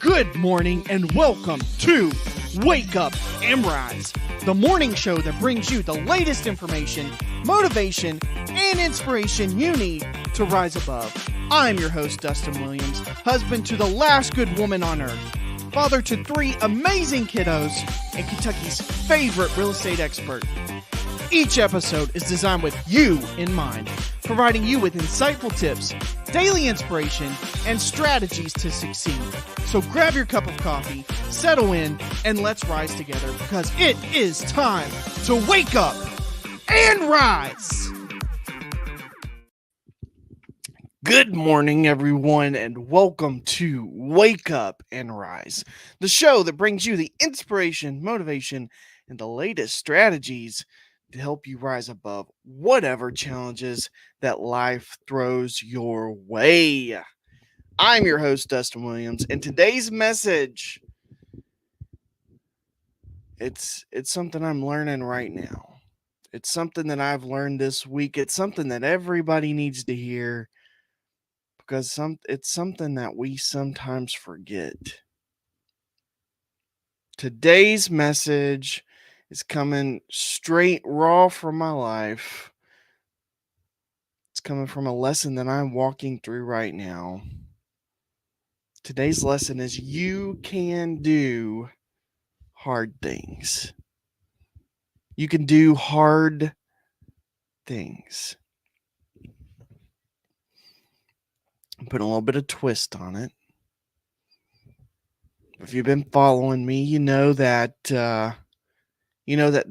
Good morning and welcome to Wake Up and Rise, the morning show that brings you the latest information, motivation, and inspiration you need to rise above. I'm your host, Dustin Williams, husband to the last good woman on earth, father to 3 amazing kiddos, and Kentucky's favorite real estate expert. Each episode is designed with you in mind, providing you with insightful tips, daily inspiration, and strategies to succeed. So grab your cup of coffee, settle in, and let's rise together because it is time to wake up and rise. Good morning, everyone, and welcome to Wake Up and Rise, the show that brings you the inspiration, motivation, and the latest strategies to help you rise above whatever challenges that life throws your way. I'm your host, Dustin Williams, and today's message, it's something I'm learning right now. It's something that I've learned this week. It's something that everybody needs to hear because it's something that we sometimes forget. Today's message is coming straight raw from my life. It's coming from a lesson that I'm walking through right now. Today's lesson is you can do hard things. You can do hard things. I'm putting a little bit of twist on it. If you've been following me, you know that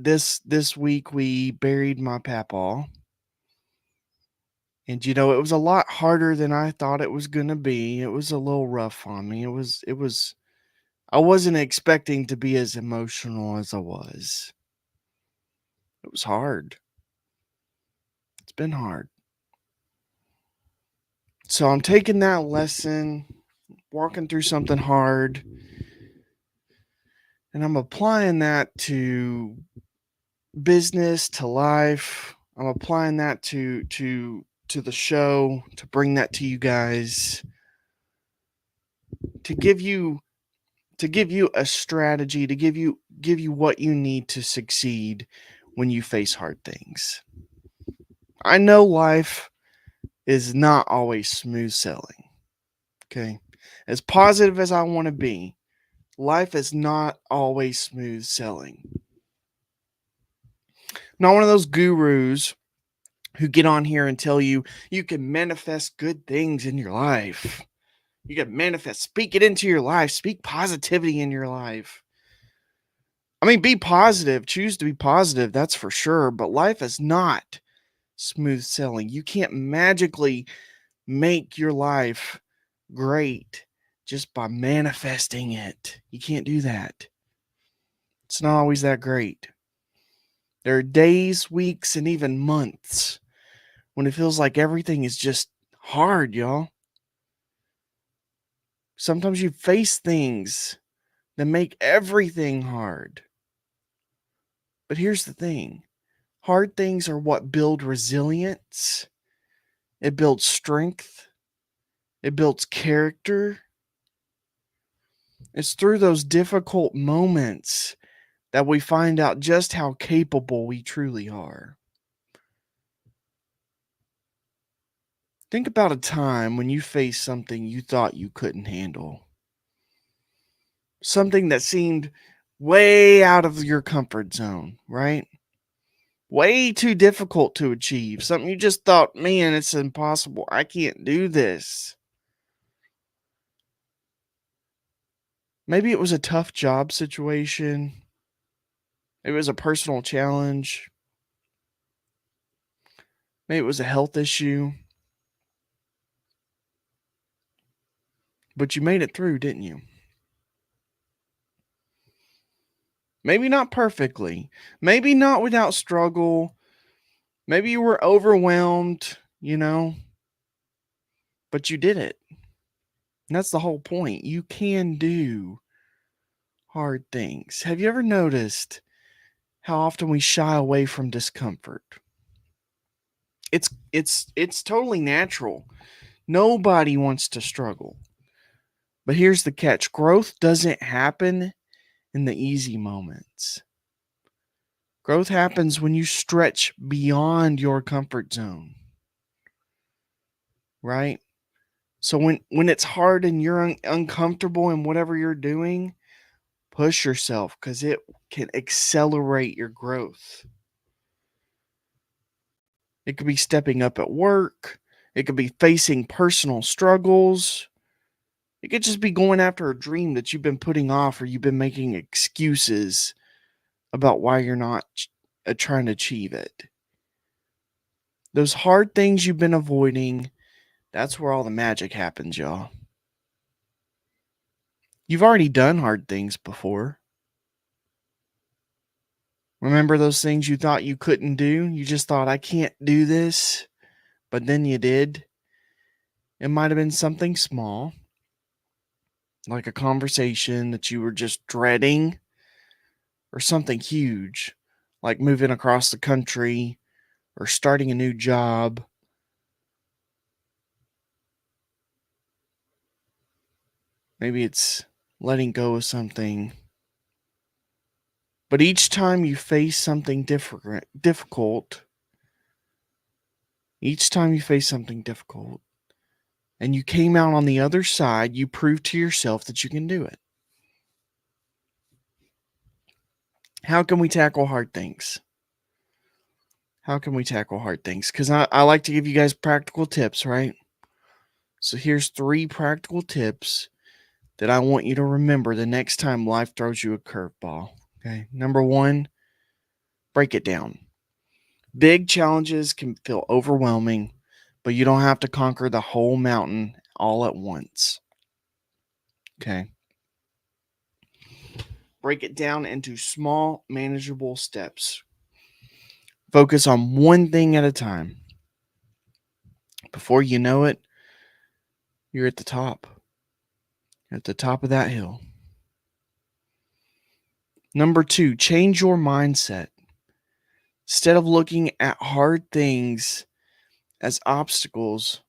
this week we buried my papaw. And it was a lot harder than I thought it was going to be. It was a little rough on me. I wasn't expecting to be as emotional as I was. It was hard. It's been hard. So I'm taking that lesson, walking through something hard, and I'm applying that to business, to life. I'm applying that to the show, to bring that to you guys, to give you a strategy, to give you what you need to succeed when you face hard things. I know life is not always smooth sailing. Okay? As positive as I want to be, life is not always smooth sailing. I'm not one of those gurus who get on here and tell you you can manifest good things in your life. You can manifest, speak it into your life, speak positivity in your life. I mean, be positive, choose to be positive, that's for sure, but life is not smooth sailing. You can't magically make your life great just by manifesting it. You can't do that. It's not always that great. There are days, weeks, and even months when it feels like everything is just hard, y'all. Sometimes you face things that make everything hard. But here's the thing. Hard things are what build resilience. It builds strength. It builds character. It's through those difficult moments that we find out just how capable we truly are. Think about a time when you faced something you thought you couldn't handle. Something that seemed way out of your comfort zone, right? Way too difficult to achieve. Something you just thought, man, it's impossible. I can't do this. Maybe it was a tough job situation. Maybe it was a personal challenge. Maybe it was a health issue. But you made it through, didn't you? Maybe not perfectly. Maybe not without struggle. Maybe you were overwhelmed, but you did it. And that's the whole point. You can do hard things. Have you ever noticed how often we shy away from discomfort? It's totally natural. Nobody wants to struggle. But here's the catch. Growth doesn't happen in the easy moments. Growth happens when you stretch beyond your comfort zone, right? So when it's hard and you're uncomfortable in whatever you're doing, push yourself because it can accelerate your growth. It could be stepping up at work. It could be facing personal struggles. It could just be going after a dream that you've been putting off or you've been making excuses about why you're not trying to achieve it. Those hard things you've been avoiding, that's where all the magic happens, y'all. You've already done hard things before. Remember those things you thought you couldn't do? You just thought, I can't do this, but then you did. It might have been something small, like a conversation that you were just dreading, or something huge, like moving across the country or starting a new job. Maybe it's letting go of something. But each time you face something difficult, and you came out on the other side, you proved to yourself that you can do it. How can we tackle hard things? Because I like to give you guys practical tips, right? So here's 3 practical tips that I want you to remember the next time life throws you a curveball. Okay. Number 1, break it down. Big challenges can feel overwhelming, but you don't have to conquer the whole mountain all at once. Okay. Break it down into small, manageable steps. Focus on one thing at a time. Before you know it, you're at the top. At the top of that hill. Number 2, change your mindset. Instead of looking at hard things as obstacles,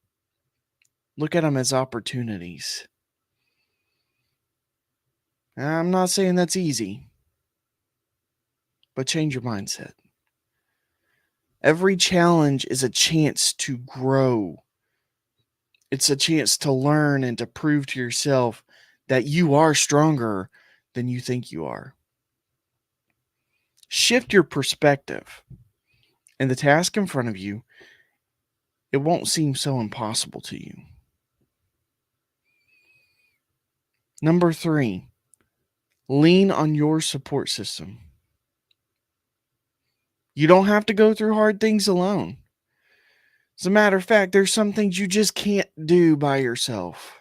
look at them as opportunities. I'm not saying that's easy, but change your mindset. Every challenge is a chance to grow. It's a chance to learn and to prove to yourself that you are stronger than you think you are. Shift your perspective, and the task in front of you, it won't seem so impossible to you. Number 3, lean on your support system. You don't have to go through hard things alone. As a matter of fact, there's some things you just can't do by yourself.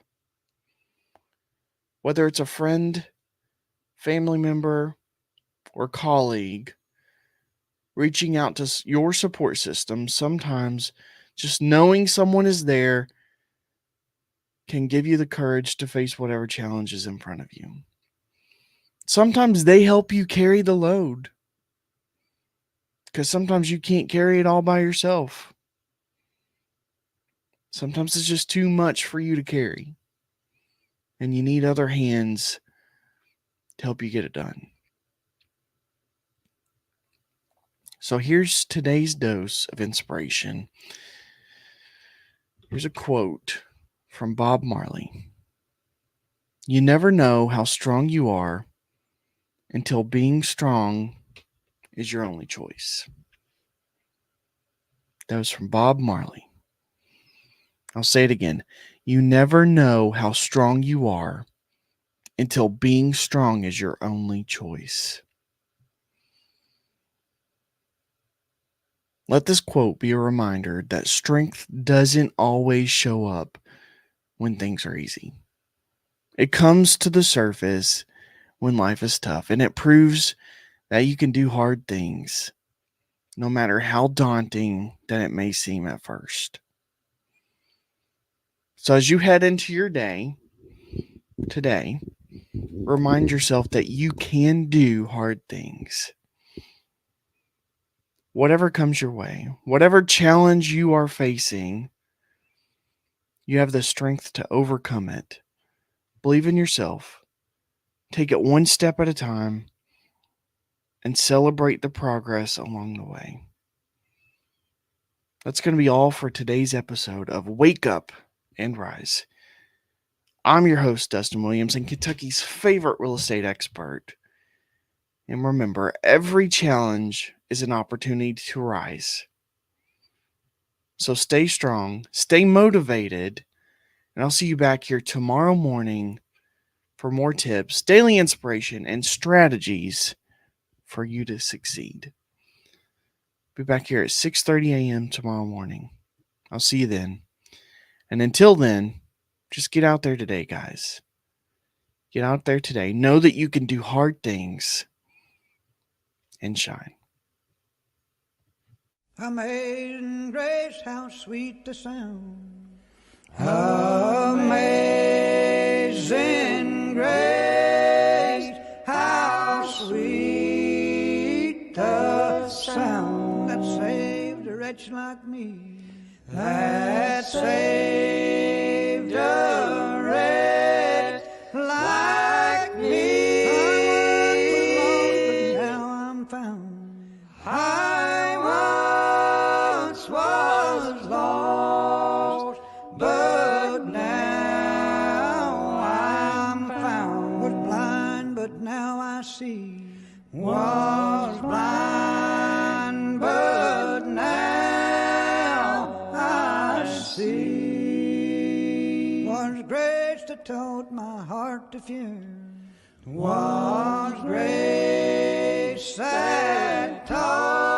Whether it's a friend, family member, or colleague, reaching out to your support system, sometimes just knowing someone is there can give you the courage to face whatever challenge is in front of you. Sometimes they help you carry the load, because sometimes you can't carry it all by yourself. Sometimes it's just too much for you to carry, and you need other hands to help you get it done. So here's today's dose of inspiration. Here's a quote from Bob Marley. You never know how strong you are until being strong is your only choice. That was from Bob Marley. I'll say it again. You never know how strong you are until being strong is your only choice. Let this quote be a reminder that strength doesn't always show up when things are easy. It comes to the surface when life is tough, and it proves that you can do hard things, no matter how daunting that it may seem at first. So as you head into your day today, remind yourself that you can do hard things. Whatever comes your way, whatever challenge you are facing, you have the strength to overcome it Believe in yourself. Take it one step at a time and celebrate the progress along the way. That's going to be all for today's episode of Wake Up and Rise. I'm your host, Dustin Williams, and Kentucky's favorite real estate expert. And remember, every challenge is an opportunity to rise. So stay strong, stay motivated, and I'll see you back here tomorrow morning for more tips, daily inspiration, and strategies for you to succeed. Be back here at 6:30 a.m. tomorrow morning. I'll see you then. And until then, just get out there today, guys. Get out there today. Know that you can do hard things and shine. Amazing grace, how sweet the sound. Amazing grace, how sweet the sound that saved a wretch like me. That saved a wretch like me. I once was lost, but now I'm found. I once was lost, but now I'm found. Was blind, but now I see. Was blind, but now I see. Was grace that taught my heart to fear. Was grace that taught